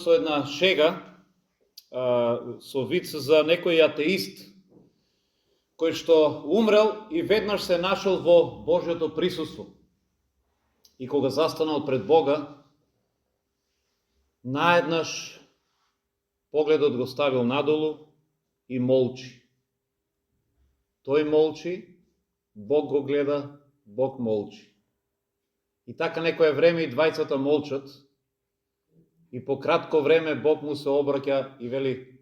со една шега, со виц за некој атеист, кој што умрел и веднаш се нашол во Божјото присуство. И кога застанал пред Бога, наеднаш погледот го ставил надолу и молчи. Тој молчи, Бог го гледа, Бог молчи. И така некое време и двајцата молчат, и по кратко време Бог му се обраќа и вели: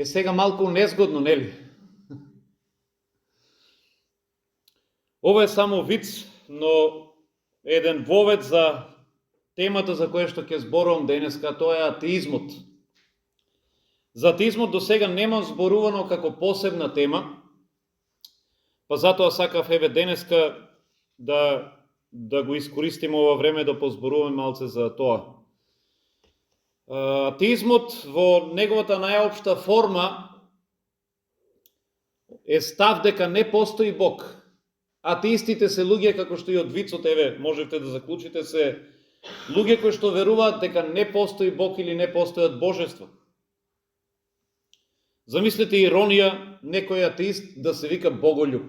сега малку незгодно, нели? Ова е само виц, но еден вовед за темата за која што ќе зборувам денеска, тоа е атеизмот. За атеизмот до сега немам зборувано како посебна тема, па затоа сакав денеска да го искористим ова време да позборуваме малце за тоа. Атеизмот во неговата најопшта форма е став дека не постои Бог. Атеистите се луѓе, како што и од вицот, можете да заклучите, се луѓе кои што веруваат дека не постои Бог или не постојат божества. Замислете иронија, некој атеист да се вика боголюб.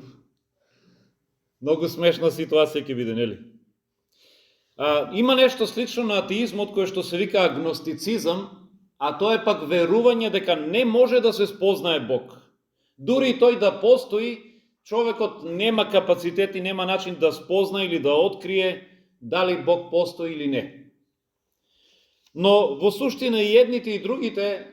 Многу смешна ситуација ќе биде, нели? Има нешто слично на атеизмот кој што се вика агностицизам, а тоа е пак верување дека не може да се спознае Бог. Дури и тој да постои, човекот нема капацитет и нема начин да спозна или да открие дали Бог постои или не. Но во суштина и едните и другите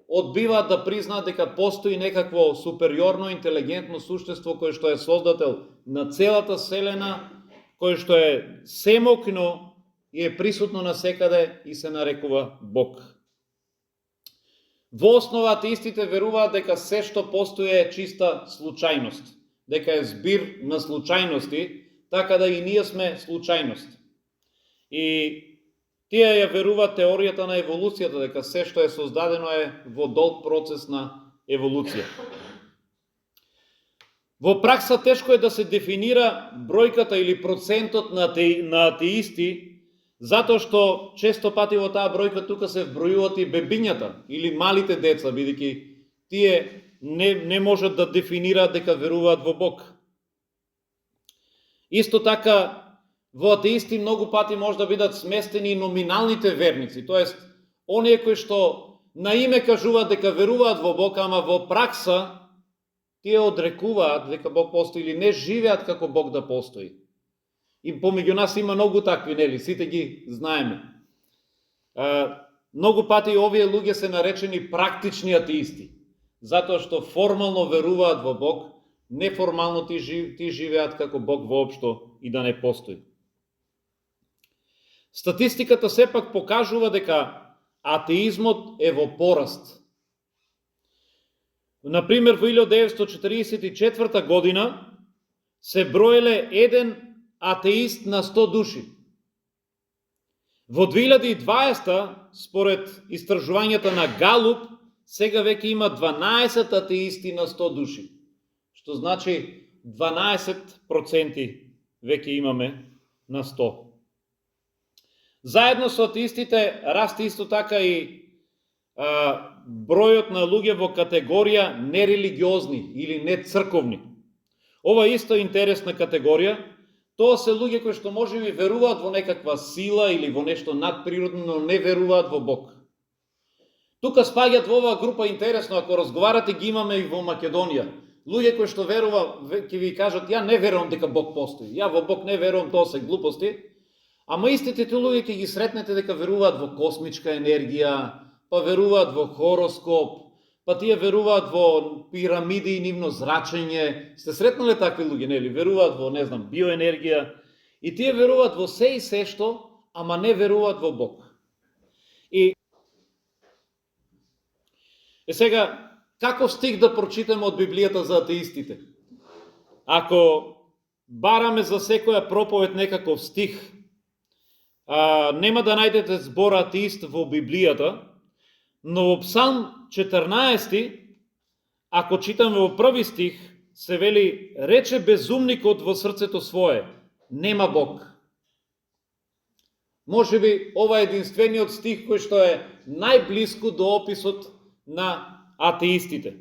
одбиваат да признаат дека постои некакво супериорно интелигентно суштество кое што е создател на целата вселена, кое што е семокно и е присутно насекаде и се нарекува Бог. Во основа атеистите веруваат дека се што постои е чиста случајност, дека е збир на случајности, така да и ние сме случајност. И тие ја веруваат теоријата на еволуцијата, дека се што е создадено е во долг процес на еволуција. Во пракса тешко е да се дефинира бројката или процентот на атеисти, затоа што често пати во таа бројка тука се вбројуваат и бебињата или малите деца, бидејќи тие не можат да дефинираат дека веруваат во Бог. Исто така, во атеисти многу пати може да бидат сместени и номиналните верници, тоест оние кои што на име кажуваат дека веруваат во Бог, ама во пракса тие одрекуваат дека Бог постои или не живеат како Бог да постои. И помеѓу нас има многу такви, нели, сите ги знаеме. Многу пати овие луѓе се наречени практични атеисти, затоа што формално веруваат во Бог, неформално ти живеат како Бог воопшто и да не постои. Статистиката сепак покажува дека атеизмот е во пораст. Например, во 1944 година се броеле еден атеист на 100 души. Во 2020, според истражувањата на Галуп, сега веќе има 12 атеисти на 100 души. Што значи 12% веќе имаме на 100. Заедно со атеистите расте исто така и бројот на луѓе во категорија нерелигиозни или нецрковни. Ова е исто интересна категорија. Тоа се луѓе кои што можеби веруваат во некаква сила или во нешто надприродно, но не веруваат во Бог. Тука спаѓаат во оваа група, интересно, ако разговарате, ги имаме и во Македонија. Луѓе кои што верува, ќе ви кажат: ја не верувам дека Бог постои. Ја во Бог не верувам, тоа се глупости. Ама истите тие луѓе ќе ги сретнете дека веруваат во космичка енергија, па веруваат во хороскоп, па тие веруваат во пирамиди и нивно зрачење. Сте сретнале такви луѓе, нели? Веруваат во, не знам, биоенергија. И тие веруваат во се и се што, ама не веруваат во Бог. И сега, како стих да прочитаме од Библијата за атеистите? Ако бараме за секоја проповед некаков стих, нема да најдете збор атеист во Библијата, но во Псалм 14, ако читаме во први стих, се вели: рече безумникот во срцето свое, нема Бог. Можеби ова е единствениот стих кој што е најблиску до описот на атеистите.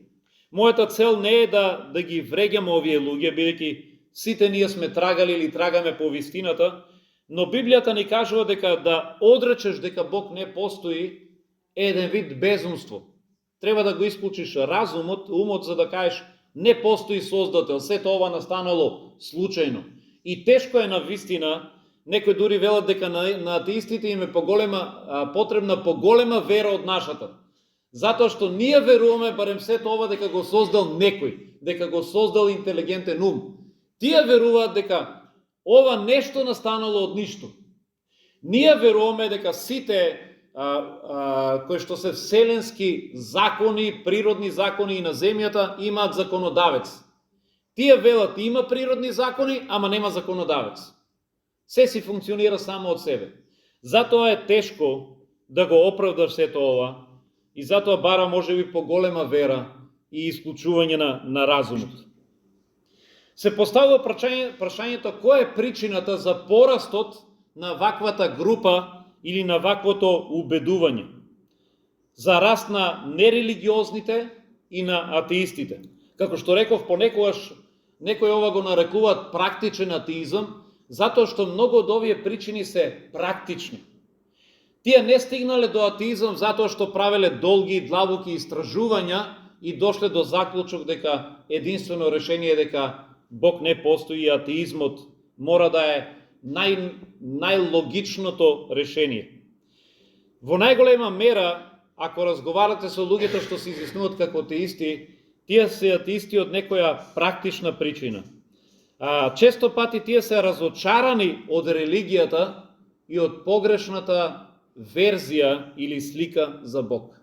Мојата цел не е да ги вреѓаме овие луѓе, бидејќи сите ние сме трагали или трагаме по вистината, но Библијата ни кажува дека да одречеш дека Бог не постои е еден вид безумство. Треба да го исклучиш разумот, умот, за да кажеш не постои создател, сето ова настанало случајно. И тешко е на вистина, некои дури велат дека на атеистите им е потребна поголема вера од нашата. Затоа што ние веруваме барем сето ова дека го создал некој, дека го создал интелигентен ум. Тие веруваат дека ова нешто настанало од ништо. Ние веруваме дека сите кои што се вселенски закони, природни закони и на земјата имаат законодавец. Тие велат има природни закони, ама нема законодавец. Се си функционира само од себе. Затоа е тешко да го оправдаш сето ова и затоа бара можеби поголема вера и исклучување на разумот. Се поставува прашањето која е причината за порастот на ваквата група или на ваквото убедување, за раст на нерелигиозните и на атеистите. Како што реков, понекогаш некои ова го нарекуваат практичен атеизам, затоа што многу од овие причини се практични. Тие не стигнале до атеизам затоа што правеле долги и длабоки истражувања и дошле до заклучок дека единствено решение е дека Бог не постои и атеизмот мора да е најлогичното решение. Во најголема мера, ако разговарате со луѓето што се изјаснуваат како атеисти, тие се атеисти од некоја практична причина. Често пати тие се разочарани од религијата и од погрешната верзија или слика за Бог.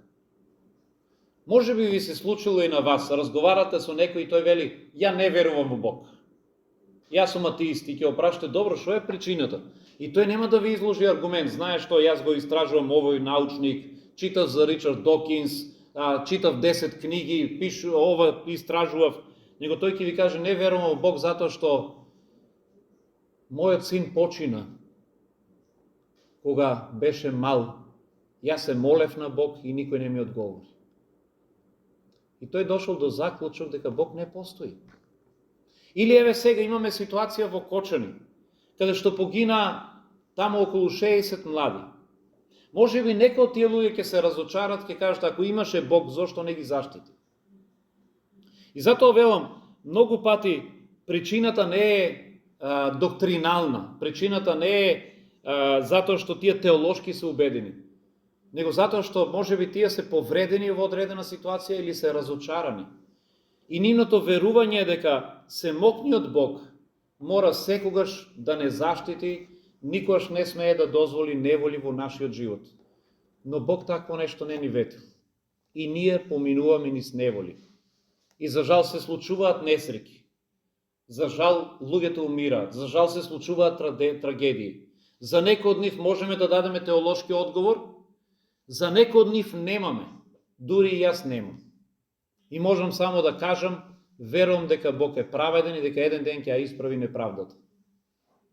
Може би ви се случило и на вас, разговарате со некој и тој вели, ја не верувам во Бог. Јас сум атеист и ќе опрашате, добро, што е причината? И тој нема да ви изложи аргумент, знае што јас го истражувам овој научник, читав за Ричард Докинс, читав 10 книги, пишу ова, истражував, него тој ќе ви каже, не верувам во Бог затоа што мојот син почина кога беше мал. Јас се молев на Бог и никој не ми одговори. И тој дошол до заклучок дека Бог не постои. Или еве сега имаме ситуација во Кочани, каде што погина таму околу 60 млади. Може би некои од тие луѓе ќе се разочарат, ќе кажат, ако имаше Бог, зошто не ги заштити? И затоа велам, многу пати причината не е доктринална, причината не е затоа што тие теолошки се убедени, него затоа што можеби тие се повредени во одредена ситуација или се разочарани. И нивното верување е дека семокниот Бог мора секогаш да не заштити, никогаш не смее да дозволи неволи во нашиот живот. Но Бог такво нешто не ни ветил. И ние поминуваме низ неволи. И за жал се случуваат несреќи. За жал луѓето умираат. За жал се случуваат трагедии. За некои од нив можеме да дадеме теолошки одговор, за некои од нив немаме. Дури и јас немам. И можам само да кажам, верувам дека Бог е праведен и дека еден ден ќе ја исправи неправдата.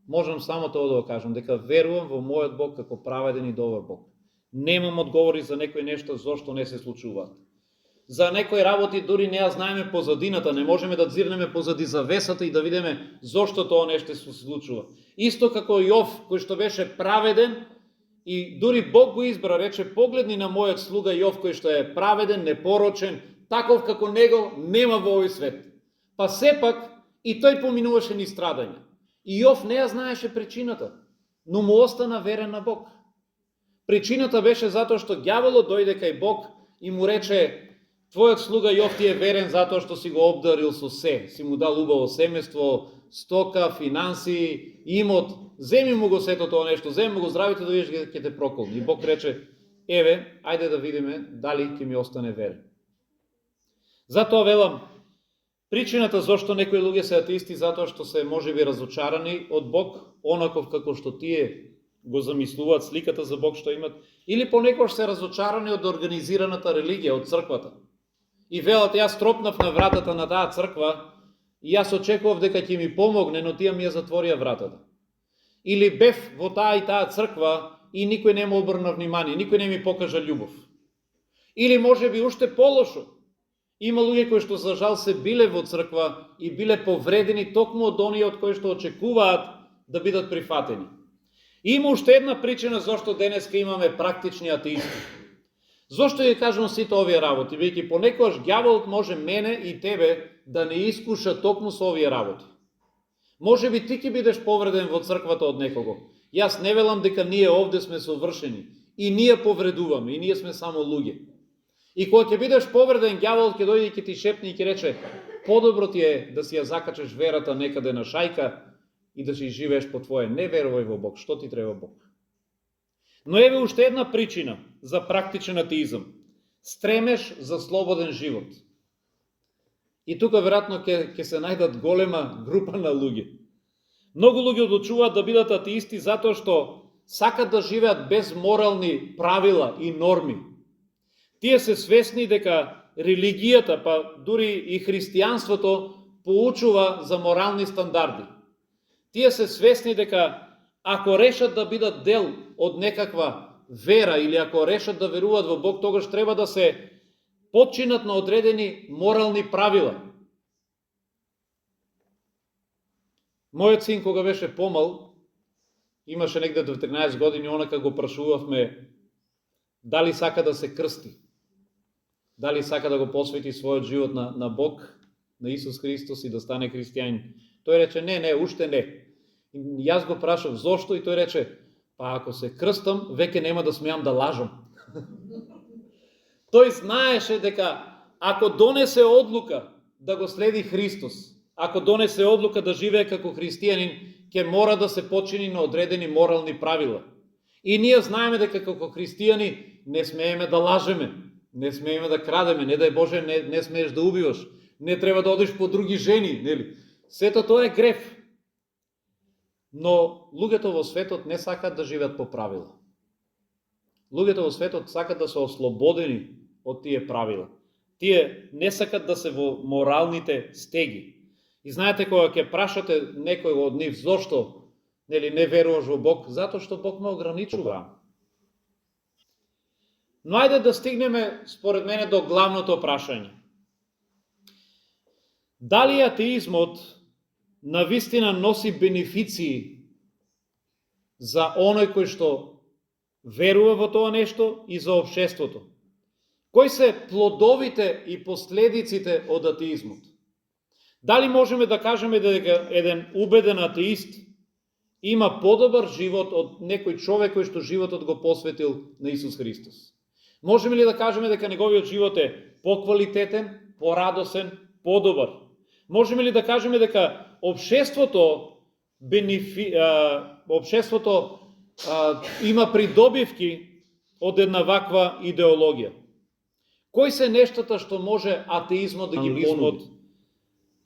Можам само тоа да го кажам, дека верувам во мојот Бог како праведен и добар Бог. Немам одговори за некои нешто зошто не се случуваат. За некои работи дури не ја знаеме позадината, не можеме да дзирнеме позади завесата и да видиме зошто тоа нешто се случува. Исто како Јов, кој што беше праведен и дури Бог го избра, рече, погледни на мојот слуга Јов, кој што е праведен, непорочен, таков како него нема во овој свет. Па сепак и тој поминуваше низ страдање. И Јов не ја знаеше причината, но му остана верен на Бог. Причината беше затоа што ѓаволот дојде кај Бог и му рече, твојот слуга Јов ти е верен затоа што си го обдарил со се, си му дал убаво семејство, стока, финанси, имот, земи му го сето тоа нешто, земи му го здравите да видиш ќе те проколни. И Бог рече, еве, ајде да видиме дали ќе ми остане верен. Затоа велам, причината зошто некои луѓе се атеисти затоа што се можеби разочарани од Бог, онаков како што тие го замислуваат сликата за Бог што имат, или понекогаш се разочарани од организираната религија, од црквата. И велат, јас тропнав на вратата на таа црква и јас очекував дека ќе ми помогне, но тие ми ја затворија вратата. Или бев во таа и таа црква и никој не му обрна внимание, никој не ми покажа љубов. Или може би уште полошо. Има луѓе кои што за жал се биле во црква и биле повредени токму од оние од кои што очекуваат да бидат прифатени. Има уште една причина зашто денеска имаме практични атеисти. Зошто ја кажам сите овие работи? Бидејќи понекогаш ѓаволот може мене и тебе да не искуша токму со овие работи. Може би ти ќе бидеш повреден во црквата од некого. Јас не велам дека ние овде сме совршени и ние повредуваме и ние сме само луѓе. И кога ќе бидеш повреден, ѓаволот ќе дојде и ќе ти шепне и ќе рече: подобро ти е да си ја закачеш верата некаде на шајка и да си живееш по твое. Не верувај во Бог, што ти треба Бог? Но еве уште една причина за практичен атеизам. Стремеш за слободен живот. И тука веројатно ќе се најдат голема група на луѓе. Многу луѓе одлучуваат да бидат атеисти затоа што сакат да живеат без морални правила и норми. Тие се свесни дека религијата, па дури и христијанството, поучува за морални стандарди. Тие се свесни дека ако решат да бидат дел од некаква вера или ако решат да веруваат во Бог, тогаш треба да се подчинат на одредени морални правила. Мојот син кога беше помал, имаше негде до 13 години, онака го прашувавме дали сака да се крсти. Дали сака да го посвети својот живот на Бог, на Исус Христос и да стане христијанин. Тој рече: не, уште не. И јас го прашав зошто и тој рече: па ако се крстам, веќе нема да смеам да лажам. Тој знаеше дека ако донесе одлука да го следи Христос, ако донесе одлука да живее како христијанин, ќе мора да се подчини на одредени морални правила. И ние знаеме дека како христијани не смееме да лажеме, не смееме да крадеме, не дај Боже, не смееш да убиваш, не треба да одиш по други жени, нели? Сето тоа е греф. Но луѓето во светот не сакаат да живеат по правила. Луѓето во светот сакаат да се ослободени од тие правила. Тие не сакаат да се во моралните стеги. И знаете, кога ќе прашате некој од нив зошто не веруваш во Бог, затоа што Бог ме ограничува. Но ајде да стигнеме, според мене, до главното прашање. Дали атеизмот навистина носи бенефиции за оној кој што верува во тоа нешто и за општеството? Кои се плодовите и последиците од атеизмот? Дали можеме да кажеме дека еден убеден атеист има подобар живот од некој човек кој што животот го посветил на Исус Христос? Можеме ли да кажеме дека неговиот живот е поквалитетен, порадосен, подобар? Можеме ли да кажеме дека општеството има придобивки од една ваква идеологија? Кои се нештата што може атеизмот да ги понуди?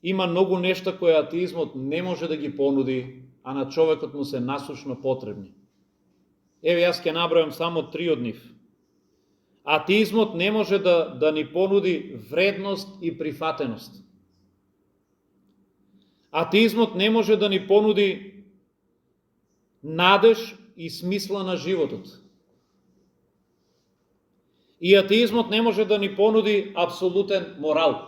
Има многу нешта кои атеизмот не може да ги понуди, а на човекот му се насушно потребни. Еве, јас ќе набројам само 3 од нив. Атеизмот не може да ни понуди вредност и прифатеност. Атеизмот не може да ни понуди надеж и смисла на животот. И атеизмот не може да ни понуди апсолутен морал.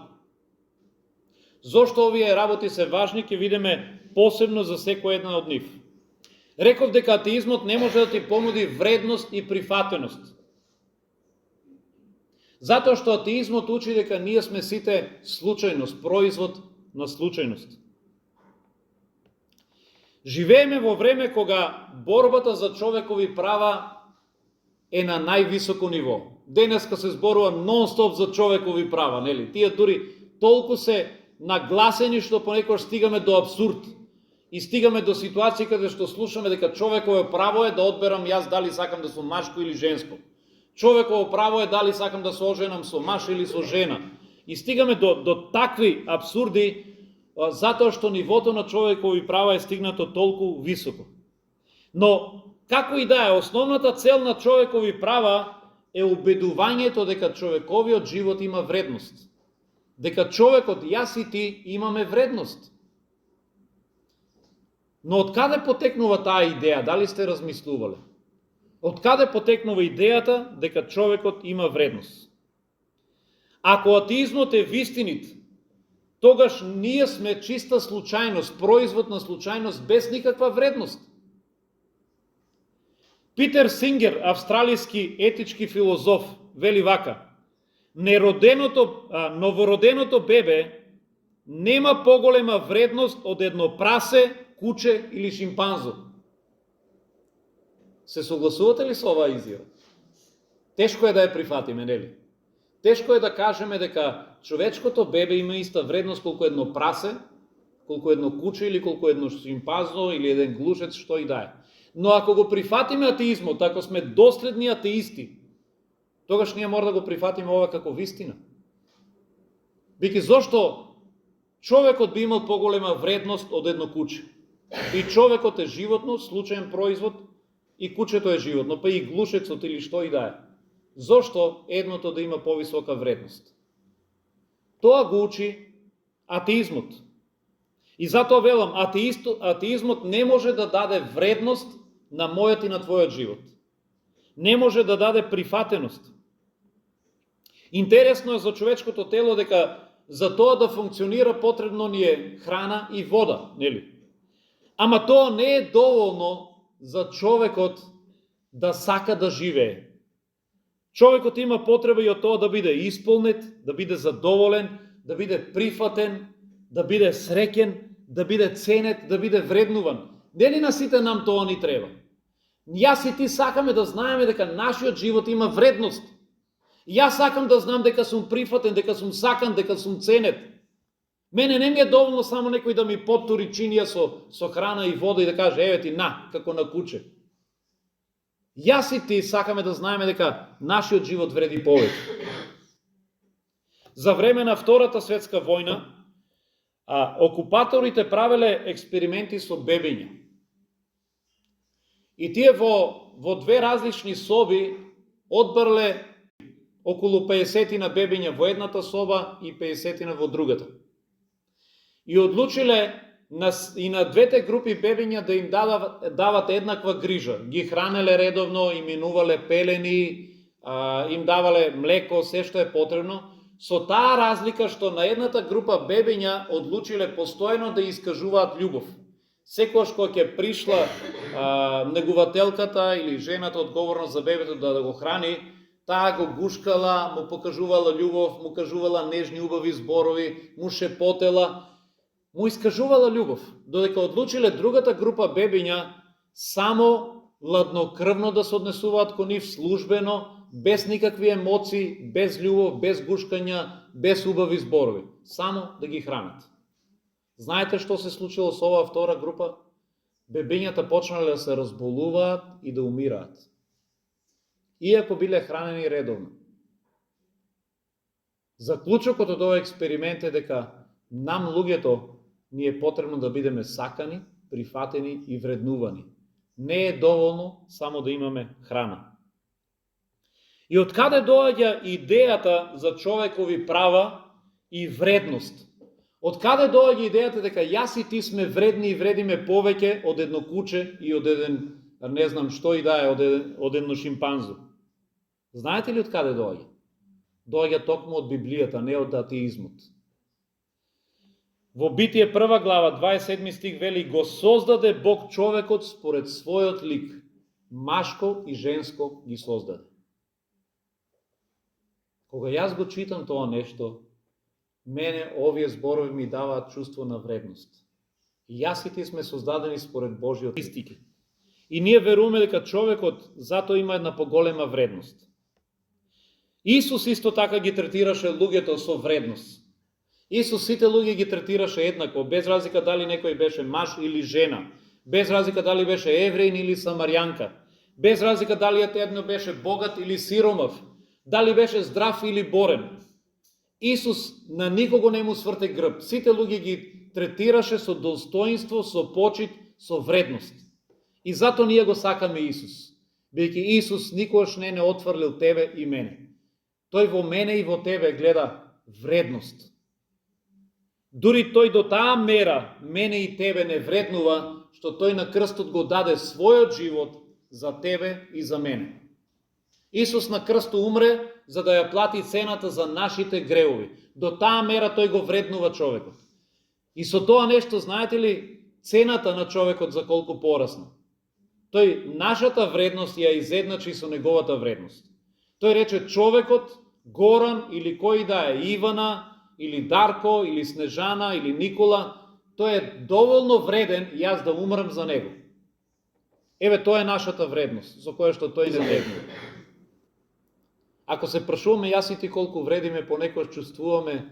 Зошто овие работи се важни, ќе видиме посебно за секој една од нив. Реков дека атеизмот не може да ти понуди вредност и прифатеност. Затоа што атеизмот учи дека ние сме сите случајност, производ на случајност. Живееме во време кога борбата за човекови права е на највисоко ниво. Денеска се зборува нон-стоп за човекови права, нели? Тие дури толку се нагласени што понекогаш стигаме до абсурд. И стигаме до ситуација каде што слушаме дека човеково право е да одберам јас дали сакам да сум машко или женско. Човеково право е дали сакам да се оженам со маж или со жена. И стигаме до такви абсурди, затоа што нивото на човекови права е стигнато толку високо. Но, како и да е, основната цел на човекови права е убедувањето дека човековиот живот има вредност. Дека човекот, јас и ти, имаме вредност. Но од каде потекнува таа идеја? Дали сте размислувале? Од каде потекнува идејата дека човекот има вредност? Ако атеизмот е вистинит, тогаш ние сме чиста случајност, производ на случајност без никаква вредност. Питер Сингер, австралиски етички филозоф, вели вака: новороденото бебе нема поголема вредност од едно прасе, куче или шимпанзо. Се согласувате ли со оваа изјава? Тешко е да ја прифатиме, нели? Тешко е да кажеме дека човечкото бебе има иста вредност колку едно прасе, колку едно куче или колку едно шимпанзо или еден глушец, што и да е. Но ако го прифатиме атеизмот, ако сме доследни атеисти, тогаш ние мора да го прифатиме ова како вистина. Бики зошто човекот би имал поголема вредност од едно куче? И човекот е животно, случаен производ, и кучето е животно, па и глушецот или што и да е. Зошто едното да има повисока вредност? Тоа го учи атеизмот. И затоа велам, атеизмот не може да даде вредност на мојот и на твојот живот. Не може да даде прифатеност. Интересно е за човечкото тело дека за тоа да функционира потребно ни е храна и вода, нели? Ама тоа не е доволно за човекот да сака да живее. Човекот има потреба и од тоа да биде исполнет, да биде задоволен, да биде прифатен, да биде среќен, да биде ценет, да биде вреднуван. Нели на сите нам тоа ни треба? Јас и ти сакаме да знаеме дека нашиот живот има вредност. Јас сакам да знам дека сум прифатен, дека сум сакан, дека сум ценет. Мене не ми е доволно само некој да ми поттури чинија со храна и вода и да каже еве ти на, како на куче. Јас и ти сакаме да знаеме дека нашиот живот вреди повеќе. За време на Втората светска војна, окупаторите правеле експерименти со бебиња. И тие во две различни соби одбрле околу 50 бебиња во едната соба и 50 во другата. И одлучиле и на двете групи бебиња да им дават еднаква грижа. Ги хранеле редовно, им минувале пелени, им давале млеко, се што е потребно. Со таа разлика што на едната група бебиња одлучиле постојано да искажуваат љубов. Секогаш кога ќе пришла негувателката или жената одговорна за бебето да го храни, таа го гушкала, му покажувала љубов, му кажувала нежни убави зборови, му шепотела, му искажувала љубов. Додека одлучиле другата група бебиња само ладнокрвно да се однесуваат кон нив, службено, без никакви емоции, без љубов, без гушкања, без убави зборови. Само да ги хранат. Знаете што се случило со оваа втора група? Бебињата почнале да се разболуваат и да умираат. Иако биле хранени редовно. Заклучокот од овој експеримент е дека нам луѓето ни е потребно да бидеме сакани, прифатени и вреднувани. Не е доволно само да имаме храна. И од каде доаѓа идејата за човекови права и вредност? Од каде доаѓа идејата дека јас и ти сме вредни и вредиме повеќе од едно куче и од еден, не знам што и да е, од едно шимпанзо? Знаете ли од каде доаѓа? Доаѓа токму од Библијата, не од атеизмот. Во Битие 1 глава, 27 стих вели: го создаде Бог човекот според својот лик, машко и женско ги создаде. Кога јас го читам тоа нешто, мене овие зборови ми даваат чувство на вредност. И јас и ти сме создадени според Божјиот лик. И ние веруваме дека човекот затоа има една поголема вредност. Исус исто така ги третираше луѓето со вредност. Исус сите луѓе ги третираше еднакво, без разлика дали некој беше маж или жена, без разлика дали беше евреин или самарјанка, без разлика дали едно беше богат или сиромав, дали беше здрав или борен. Исус на никого не му сврте грб. Сите луѓе ги третираше со достоинство, со почит, со вредност. И зато ние го сакаме Исус. Бидејќи Исус никогаш не отфрлил тебе и мене. Тој во мене и во тебе гледа вредност. Дури тој до таа мера мене и тебе не вреднува, што тој на крстот го даде својот живот за тебе и за мене. Исус на крсту умре за да ја плати цената за нашите гревови. До таа мера тој го вреднува човекот. И со тоа нешто, знаете ли, цената на човекот за колку порасна. Тој нашата вредност ја изедначи со неговата вредност. Тој рече човекот, Горан или кој да е, Ивана, или Дарко, или Снежана, или Никола, тој е доволно вреден јас да умрам за него. Еве, тоа е нашата вредност, за која што тој не вреднува. Ако се прашуваме јас и ти колку вредиме, понекогаш чувствуваме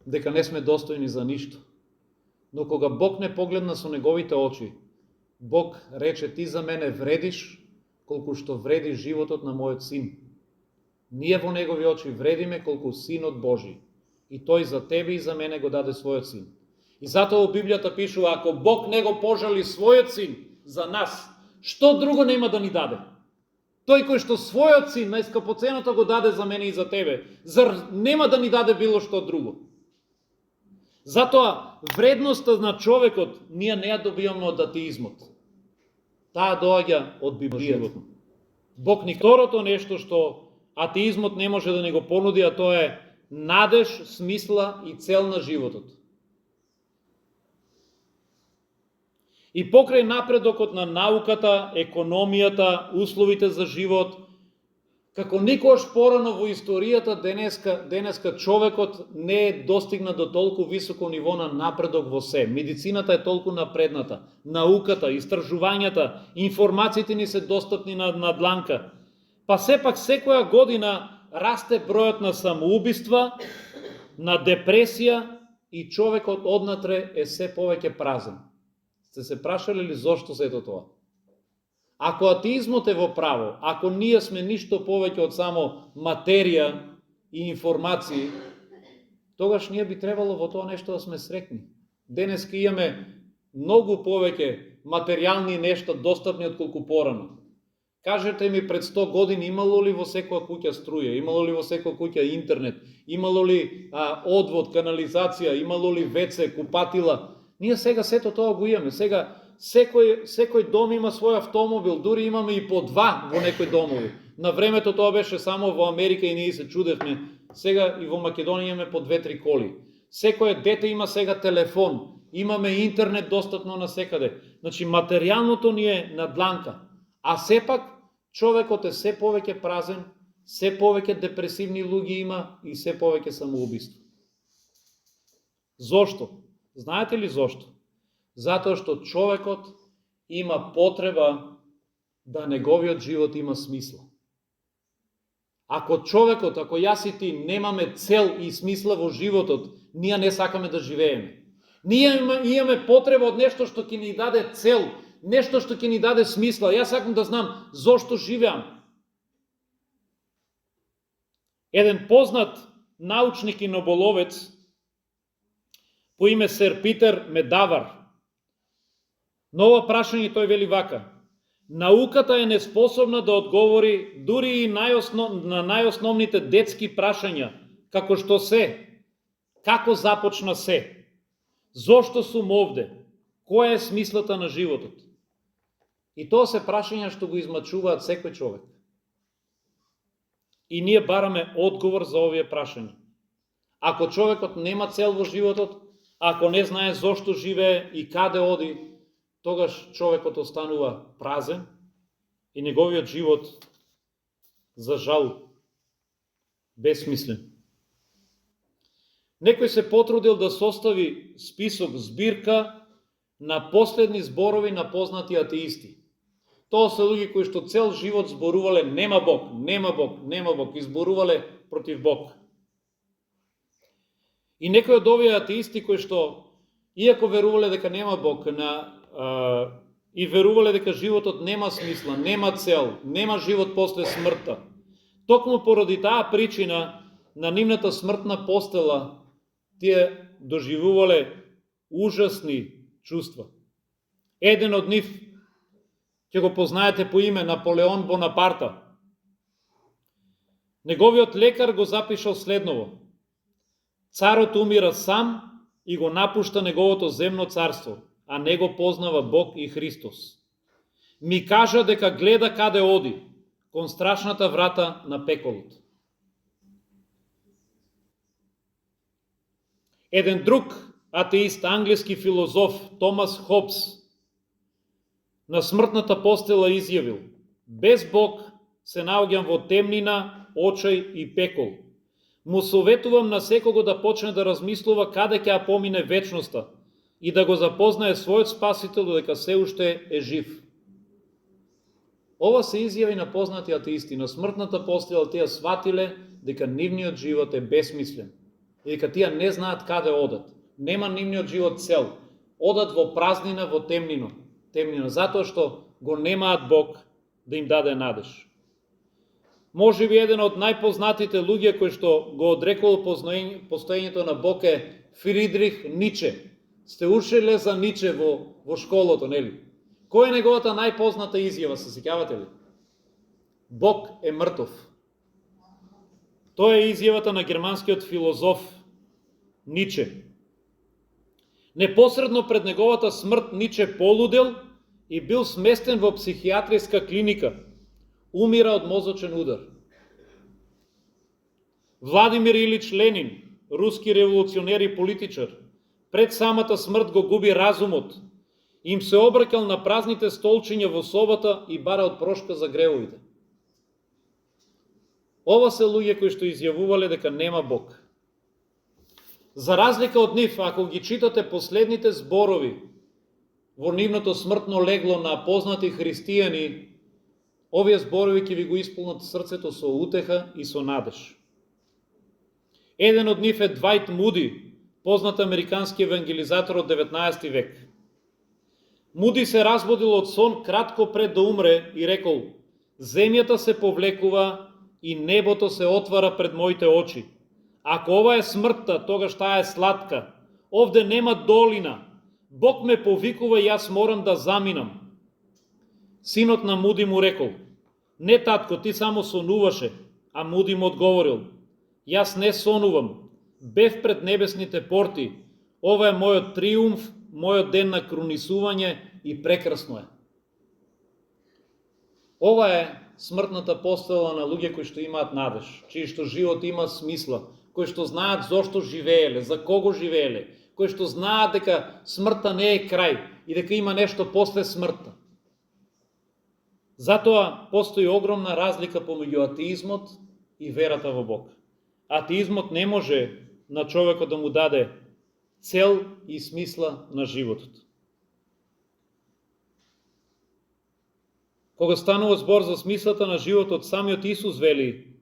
дека не сме достојни за ништо. Но кога Бог не погледна со неговите очи, Бог рече, ти за мене вредиш колку што вреди животот на мојот син. Ние во негови очи вредиме колку синот Божи. И тој за тебе и за мене го даде својот син. И затоа во Библијата пишува, ако Бог не го пожали својот син за нас, што друго нема да ни даде? Тој кој што својот син најскапоценото го даде за мене и за тебе, зар нема да ни даде било што друго? Затоа вредноста на човекот ние не ја добиваме од атеизмот. Таа доаѓа од Библијата. Бог ни второто нешто што атеизмот не може да ни го понуди, а тоа е надеж, смисла и цел на животот. И покрај напредокот на науката, економијата, условите за живот, како никогаш порано во историјата денеска човекот не е достигнат до толку високо ниво на напредок во се. Медицината е толку напредната, науката, истражувањата, информациите ни се достапни на дланка. Па сепак секоја година расте бројот на самоубиства, на депресија и човекот однатре е се повеќе празен. Сте се прашали ли зошто се ето тоа? Ако атеизмот е во право, ако ние сме ништо повеќе од само материја и информации, тогаш ние би требало во тоа нешто да сме среќни. Денеска имаме многу повеќе материјални нешта достапни од колку порано. Кажете ми, пред 100 години имало ли во секоја куќа струја, имало ли во секоја куќа интернет, имало ли одвод, канализација, имало ли веце, купатила? Ние сега сето тоа го имаме. Сега секој дом има свој автомобил, дури имаме и по два во некои домови. На времето тоа беше само во Америка и ние се чудевме. Сега и во Македонија имаме по 2-3 коли. Секој дете има сега телефон, имаме интернет достапно насекаде. Значи материјалното ни е на дланка. А сепак човекот е се повеќе празен, се повеќе депресивни луѓе има и се повеќе самоубиство. Зошто? Знаете ли зошто? Затоа што човекот има потреба да неговиот живот има смисла. Ако човекот, ако јас и ти немаме цел и смисла во животот, ние не сакаме да живееме. Ние имаме потреба од нешто што ќе ни даде цел, нешто што ќе ни даде смисла. Јас сакам да знам зошто живеам. Еден познат научник и нобеловец по име Сер Питер Медавар, на ова прашање тој вели вака: науката е неспособна да одговори дури и на најосновните детски прашања, како што се, како започна се, зошто сум овде, која е смислата на животот. И тоа се прашања што го измачуваат секој човек. И ние бараме одговор за овие прашања. Ако човекот нема цел во животот, ако не знае зошто живее и каде оди, тогаш човекот останува празен и неговиот живот, за жал, бесмислен. Некој се потрудил да состави список, збирка на последни зборови на познати атеисти. Тоа се луѓе кои што цел живот зборувале нема Бог, нема Бог, нема Бог, и зборувале против Бог. И некои од овие атеисти кои што, иако верувале дека нема Бог, и верувале дека животот нема смисла, нема цел, нема живот после смртта, токму поради таа причина на нивната смртна постела тие доживувале ужасни чувства. Еден од нив, ќе го познаете по име Наполеон Бонапарта, неговиот лекар го запишал следново: царот умира сам и го напушта неговото земно царство, а не го познава Бог и Христос. ми кажа дека гледа каде оди, кон страшната врата на пеколот. Еден друг атеист, англиски филозоф Томас Хобс, на смртната постела изјавил: без Бог се наоѓам во темнина, очај и пекол. Му советувам на секого да почне да размислува каде ќе ја помине вечноста и да го запознае својот Спасител додека се уште е жив. Ова се изјави на познати атеисти. На смртната постела тие сватиле дека нивниот живот е бесмислен и дека тие не знаат каде одат. Нема нивниот живот цел. Одат во празнина, во темнина, затоа што го немаат Бог да им даде надеж. Може би еден од најпознатите луѓе кои што го одрекувал постоењето на Бог е Фридрих Ниче. Сте учеле за Ниче во школото, нели? Кој е неговата најпозната изјава, се сеќавате ли? Бог е мртов. Тоа е изјавата на германскиот филозоф Ниче. Непосредно пред неговата смрт Ниче полудел и бил сместен во психијатриска клиника. Умира од мозочен удар. Владимир Илич Ленин, руски револуционер и политичар, пред самата смрт го губи разумот. Им се обрекал на празните столчиња во собата и барал прошка за гревовите. Ова се луѓе кои што изјавувале дека нема Бог. За разлика од нив, ако ги читате последните зборови во нивното смртно легло на познати христијани, овие зборови ќе ви го исполнат срцето со утеха и со надеж. Еден од нив е Двајт Муди, познат американски евангелизатор од 19 век. Муди се разбудил од сон кратко пред да умре и рекол: земјата се повлекува и небото се отвара пред моите очи. Ако ова е смртта, тогаш таа е сладка. Овде нема долина. Бог ме повикува и јас морам да заминам. Синот на Муди му рекол: не, татко, ти само сонуваше. А Муди му одговорил: јас не сонувам. Бев пред небесните порти. Ова е мојот триумф, мојот ден на крунисување и прекрасно е. Ова е смртната постела на луѓе кои што имаат надеж, чиј што живот има смисла, кои што знаат зошто живееле, за кого живееле, кои што знаат дека смртта не е крај и дека има нешто после смртта. Затоа постои огромна разлика помеѓу атеизмот и верата во Бог. Атеизмот не може на човекот да му даде цел и смисла на животот. Кога станува збор за смислата на животот, самиот Исус вели: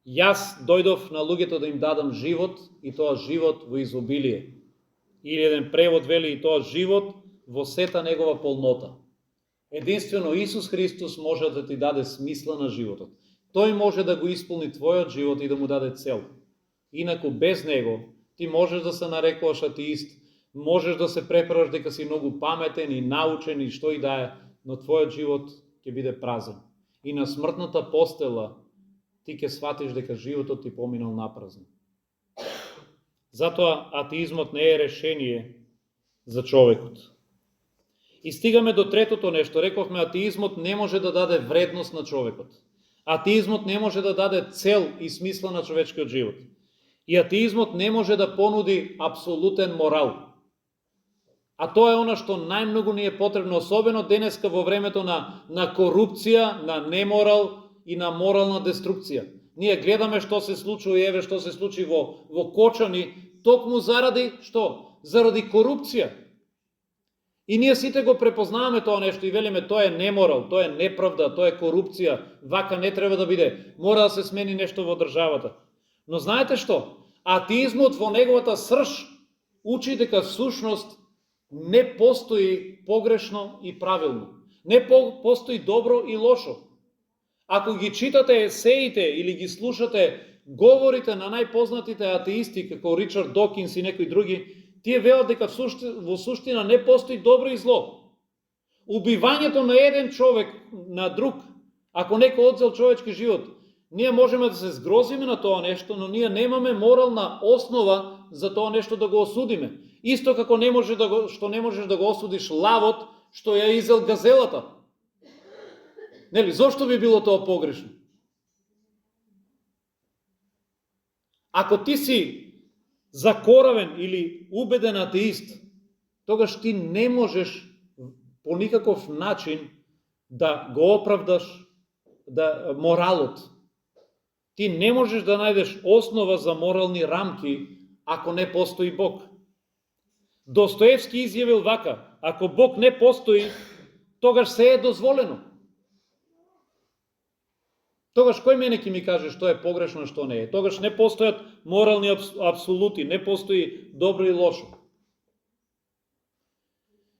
јас дојдов на луѓето да им дадам живот и тоа живот во изобилие. Или еден превод вели: и тоа живот во сета негова полнота. Единствено Исус Христос може да ти даде смисла на животот. Тој може да го исполни твојот живот и да му даде цел. Инаку без него ти можеш да се нарекуваш атеист, можеш да се преправаш дека си многу паметен и научен и што и да е, но твојот живот ќе биде празен. И на смртната постела ти ќе сватиш дека животот ти поминал напразно. Затоа атеизмот не е решение за човекот. И стигаме до третото нешто. Рековме, атеизмот не може да даде вредност на човекот. Атеизмот не може да даде цел и смисла на човечкиот живот. И атеизмот не може да понуди апсолутен морал. А тоа е она што најмногу ни е потребно, особено денеска во времето на корупција, на неморал и на морална деструкција. Ние гледаме што се случува, еве што се случи во Кочани, токму заради што? Заради корупција. И ние сите го препознаваме тоа нешто и велиме тоа е неморал, тоа е неправда, тоа е корупција, вака не треба да биде, мора да се смени нешто во државата. Но знаете што? Атеизмот во неговата срж учи дека сушност не постои погрешно и правилно. Не постои добро и лошо. Ако ги читате есеите или ги слушате говорите на најпознатите атеисти, како Ричард Докинс и некои други, тие велат дека во суштина не постои добро и зло. Убивањето на еден човек на друг, ако некој одзел човечки живот, ние можеме да се згрозиме на тоа нешто, но ние немаме морална основа за тоа нешто да го осудиме. Исто како не можеш да го осудиш лавот што ја изел газелата. Нели, зошто би било тоа погрешно? Ако ти си закоравен или убеден атеист, тогаш ти не можеш по никаков начин да го оправдаш моралот. Ти не можеш да најдеш основа за морални рамки ако не постои Бог. Достоевски изјавил вака: ако Бог не постои, тогаш се е дозволено. Тогаш кој мене ќе ми каже што е погрешно, што не е? Тогаш не постојат морални апсолути, не постои добро и лошо.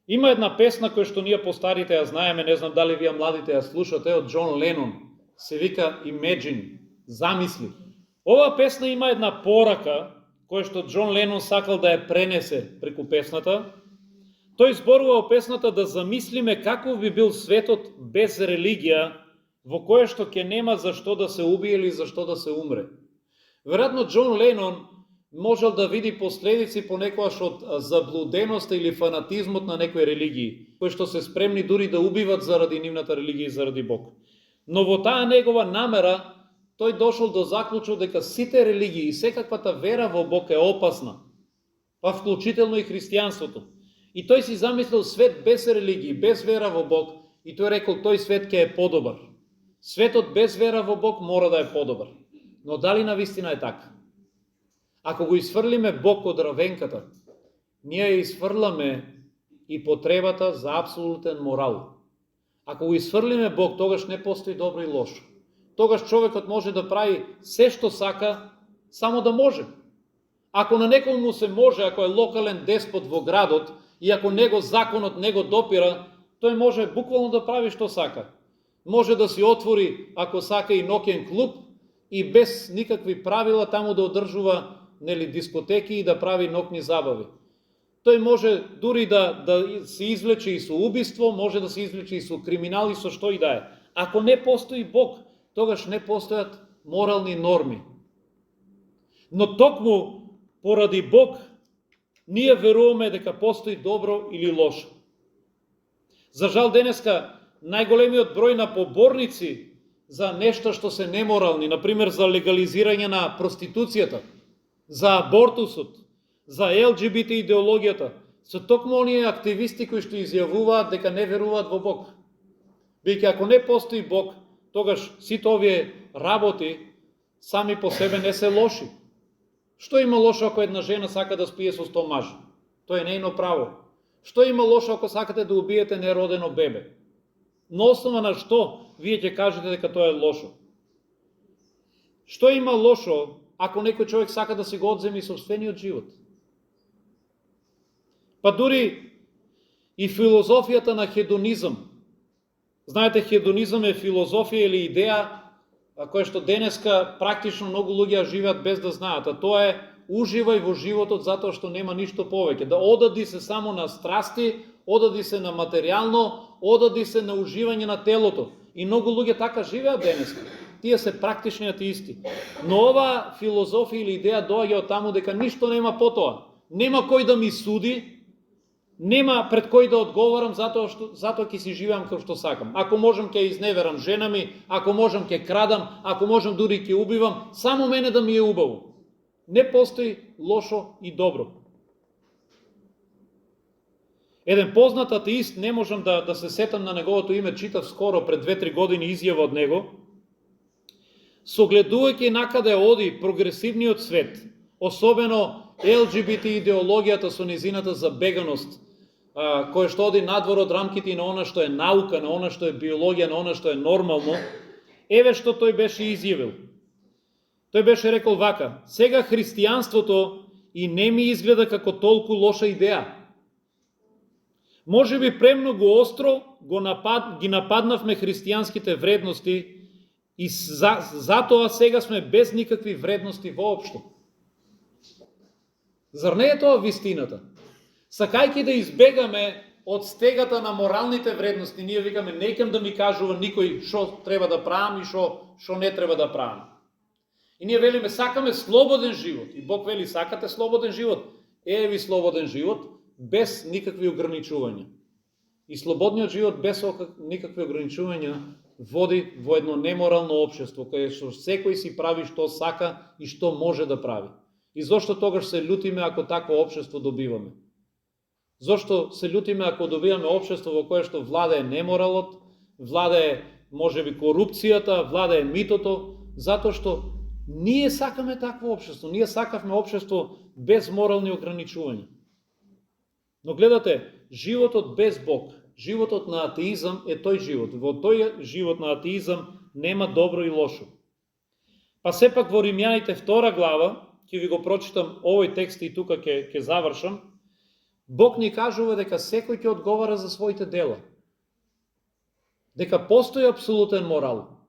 Има една песна која што ние постарите ја знаеме, не знам дали вие младите ја слушате, од Џон Ленон, се вика Imagine, замисли. Оваа песна има една порака која што Џон Ленон сакал да ја пренесе преку песната. Тој зборува о песната да замислиме каков би бил светот без религија, во која што ќе нема зашто да се убие или зашто да се умре. Веројатно Џон Ленон можел да види последици понекогаш од заблуденоста или фанатизмот на некои религии, кои што се спремни дури да убиват заради нивната религија и заради Бог. Но во таа негова намера, тој дошол до заклучок дека сите религии и секаквата вера во Бог е опасна, па вклучително и христијанството. И тој си замислил свет без религии, без вера во Бог, и тој рекол тој свет ќе е подобар. Светот без вера во Бог мора да е подобар. Но дали навистина е така? Ако го изфрлиме Бог од равенката, ние ја изфрламе и потребата за апсолутен морал. Ако го изфрлиме Бог, тогаш не постои добро и лошо. Тогаш човекот може да прави се што сака, само да може. Ако на некој му се може, ако е локален деспот во градот, и ако него законот не го допира, тој може буквално да прави што сака. Може да си отвори, ако сака, и ноќен клуб, и без никакви правила таму да одржува дискотеки и да прави ноќни забави. Тој може дури да се извлече и со убиство, може да се извлече и со криминал и со што и да е. Ако не постои Бог, тогаш не постојат морални норми. Но токму поради Бог, ние веруваме дека постои добро или лошо. За жал денеска најголемиот број на поборници за нешто што се неморални, например за легализирање на проституцијата, за абортусот, за ЛГБТ идеологијата, се токму оние активисти кои што изјавуваат дека не веруваат во Бог. Бидејќи ако не постои Бог, тогаш сите овие работи сами по себе не се лоши. Што има лошо ако една жена сака да спие со 100 мажи? Тоа е нејно право. Што има лошо ако сакате да убиете неродено бебе? На основа на што вие ќе кажете дека тоа е лошо? Што има лошо ако некој човек сака да си го одземи собствениот живот? Па дури и филозофијата на хедонизам. Знаете, хедонизам е филозофија или идеја која што денеска практично многу луѓе живеат без да знаат, а тоа е уживај во животот затоа што нема ништо повеќе. Да одади се само на страсти, одади се на материјално, одади се на уживање на телото. И многу луѓе така живеат денеска. Тие се практични атеисти. Но ова филозофија или идеја доаѓа од таму дека ништо нема потоа. Нема кој да ми суди, нема пред кој да одговарам затоа ќе си живеам како што сакам. Ако можам ќе изневерам жена ми, ако можам ќе крадам, ако можам дури ќе убивам, само мене да ми е убаво. Не постои лошо и добро. Еден познат атеист, не можам да се сетам на неговото име, читав скоро пред 2-3 години изјава од него, согледувајќи накаде оди прогресивниот свет, особено ЛГБТ идеологијата со низината забеганост, која што оди надвор од рамките на она што е наука, на она што е биологија, на она што е нормално, еве што тој беше изјавил. Тој беше рекол вака: сега христијанството и не ми изгледа како толку лоша идеја. Може би премногу остро ги нападнавме христијанските вредности и затоа сега сме без никакви вредности воопшто. Зар не е тоа вистината? Сакајќи да избегаме од стегата на моралните вредности, ние викаме неќам да ми кажува никој што треба да правам и што не треба да правам. И ние велиме сакаме слободен живот. И Бог вели сакате слободен живот? Ви слободен живот без никакви ограничувања. И слободниот живот без никакви ограничувања води во едно неморално општество, каде што секој си прави што сака и што може да прави. И зошто тогаш се лутиме ако такво општество добиваме? Зошто се лутиме ако добиваме општество во кое што владее неморалот, владее можеби корупцијата, владее митото, затоа што ние сакаме такво општество, ние сакавме општество без морални ограничувања. Но гледате, животот без Бог, животот на атеизам е тој живот. Во тој живот на атеизам нема добро и лошо. Па сепак во Римјаните 2 глава, ќе ви го прочитам овој текст и тука ќе завршам, Бог ни кажува дека секој ќе одговара за своите дела. Дека постои апсолутен морал.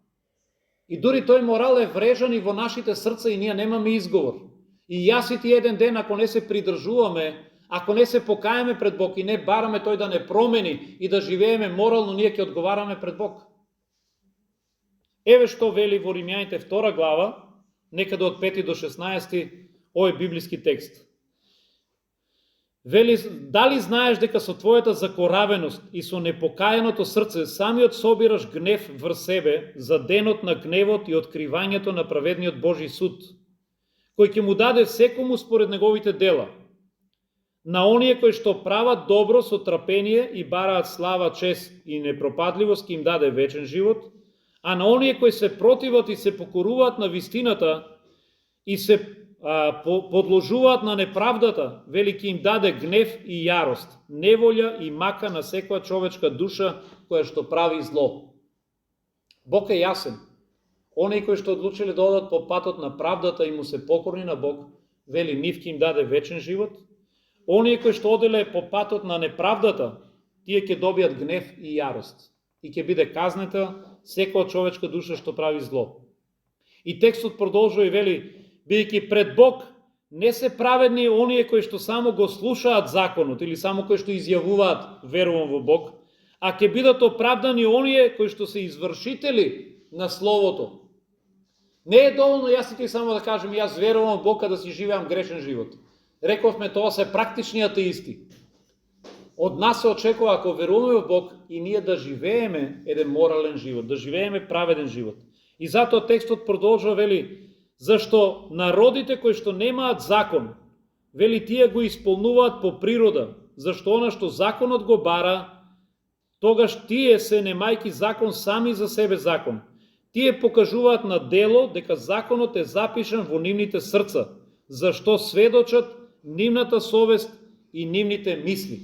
И дури тој морал е врежан и во нашите срца и ние немаме изговор. И јас и ти еден ден, ако не се придржуваме, ако не се покаеме пред Бог и не бараме тој да не промени и да живееме морално, ние ќе одговараме пред Бог. Еве што вели во Римјаните 2 глава, некаде од 5 до 16, овој библиски текст. Вели, дали знаеш дека со твојата закоравеност и со непокајаното срце самиот собираш гнев врз себе за денот на гневот и откривањето на праведниот Божи суд, кој ќе му даде секому според неговите дела. На оние кои што прават добро со трпение и бараат слава, чест и непропадливост ќе им даде вечен живот, а на оние кои се противат и се покоруваат на вистината и се подложуваат на неправдата, вели ќе им даде гнев и јарост, неволја и мака на секоја човечка душа која што прави зло. Бог е јасен. Оние кои што одлучиле да одат по патот на правдата и му се покорни на Бог, вели нив ќе им даде вечен живот. Оние кои што оделе по патот на неправдата, тие ќе добијат гнев и јарост и ќе биде казнета секоја човечка душа што прави зло. И текстот продолжува и вели, бидејќи пред Бог не се праведни оние кои што само го слушаат законот или само кои што изјавуваат верувам во Бог, а ќе бидат оправдани оние кои што се извршители на словото. Не е доволно јас и ти само да кажем јас верувам во Бог, а да си живеам грешен живот. Рековме, тоа се практични атеисти. Од нас се очекува, ако веруваме во Бог, и ние да живееме еден морален живот, да живееме праведен живот. И затоа текстот продолжува, вели, зашто народите кои што немаат закон, вели тие го исполнуваат по природа, зашто она што законот го бара, тогаш тие се немајки закон сами за себе закон. Тие покажуваат на дело дека законот е запишан во нивните срца, зашто сведочат нивната совест и нивните мисли.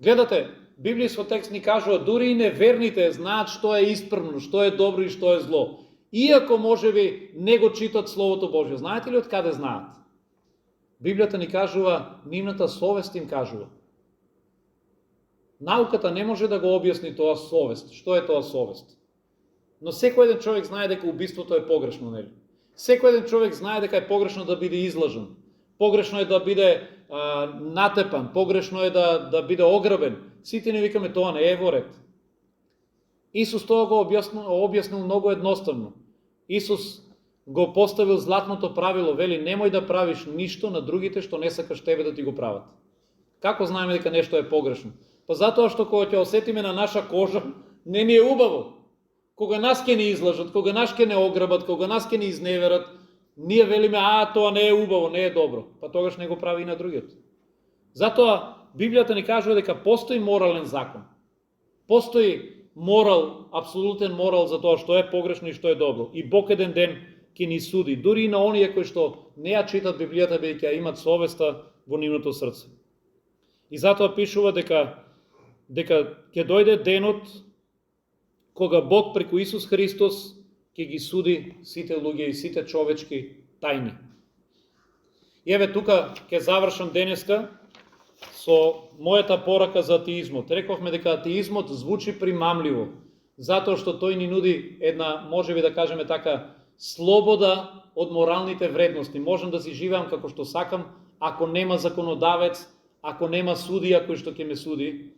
Гледате, библискиот текст ни кажува, дури и неверните знаат што е исправно, што е добро и што е зло. Иако можеби не го читат Словото Божјо. Знаете ли од каде знаат? Библијата ни кажува, нивната совест им кажува. Науката не може да го објасни тоа совест. Што е тоа совест? Но секој еден човек знае дека убиството е погрешно, нели? Секој еден човек знае дека е погрешно да биде излажен. Погрешно е да биде натепан, погрешно е да биде ограбен. Сите не викаме тоа не е во ред. Исус тоа го објаснил многу едноставно. Исус го поставил златното правило, вели немој да правиш ништо на другите што не сакаш тебе да ти го прават. Како знаеме дека нешто е погрешно? Па затоа што кога ќе осетиме на наша кожа, не ни е убаво. Кога нас ќе ни излажат, кога нас ќе не ограбат, кога нас ќе ни изневерат, ние велиме, тоа не е убаво, не е добро. Па тогаш не го прави и на другиот. Затоа Библијата ни кажува дека постои морален закон. Постои морал, апсолутен морал за тоа што е погрешно и што е добро. И Бог еден ден ќе ни суди, дури и на оние кои што не ја читат Библијата, бидејќи ја имат совеста во нивното срце. И затоа пишува дека ќе дојде денот кога Бог преку Исус Христос ќе ги суди сите луѓе и сите човечки тајни. И еве тука ќе завршам денеска со мојата порака за атеизмот. Рековме дека атеизмот звучи примамливо, затоа што тој ни нуди една, можеби да кажеме така, слобода од моралните вредности. Можам да си живеам како што сакам, ако нема законодавец, ако нема судија кој што ќе ме суди,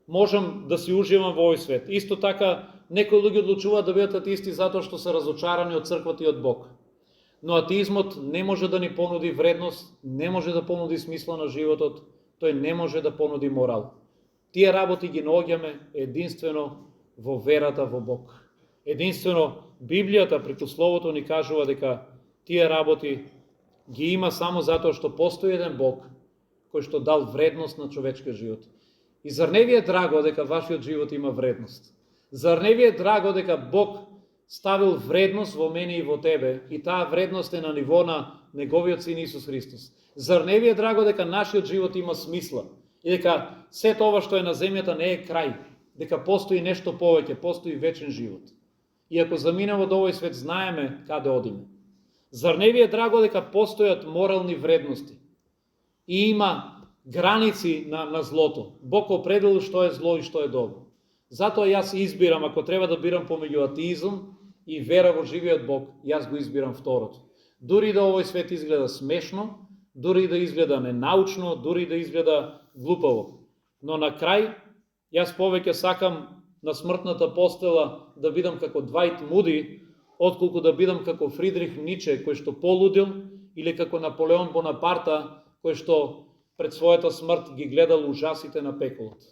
можам да си уживам во овој свет. Исто така, некои луѓе одлучуваат да бидат атеисти затоа што се разочарани од црквата и од Бог. Но атеизмот не може да ни понуди вредност, не може да понуди смисла на животот, тој не може да понуди морал. Тие работи ги наоѓаме единствено во верата во Бог. Единствено, Библијата преку Словото ни кажува дека тие работи ги има само затоа што постои еден Бог кој што дал вредност на човечкиот живот. И зар не ви е драго дека вашиот живот има вредност? Зар не ви е драго дека Бог ставил вредност во мене и во тебе и таа вредност е на ниво на Неговиот Син Исус Христос? Зар не ви е драго дека нашиот живот има смисла и дека сето ова што е на земјата не е крај, дека постои нешто повеќе, постои вечен живот? И ако заминеме од овој свет, знаеме каде одиме. Зар не ви е драго дека постојат морални вредности и има граници на злото? Бог определил што е зло и што е добро. Затоа јас избирам, ако треба да бирам помеѓу атеизм и вера во живиот Бог, јас го избирам второто. Дури да овој свет изгледа смешно, дури да изгледа ненаучно, дури да изгледа глупаво. Но на крај, јас повеќе сакам на смртната постела да бидам како Двајт Муди, отколку да бидам како Фридрих Ниче, кој што полудил, или како Наполеон Бонапарта, кој што пред својата смрт ги гледал ужасите на пеколот.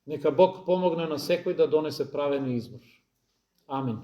Нека Бог помогне на секој да донесе правен избор. Амин.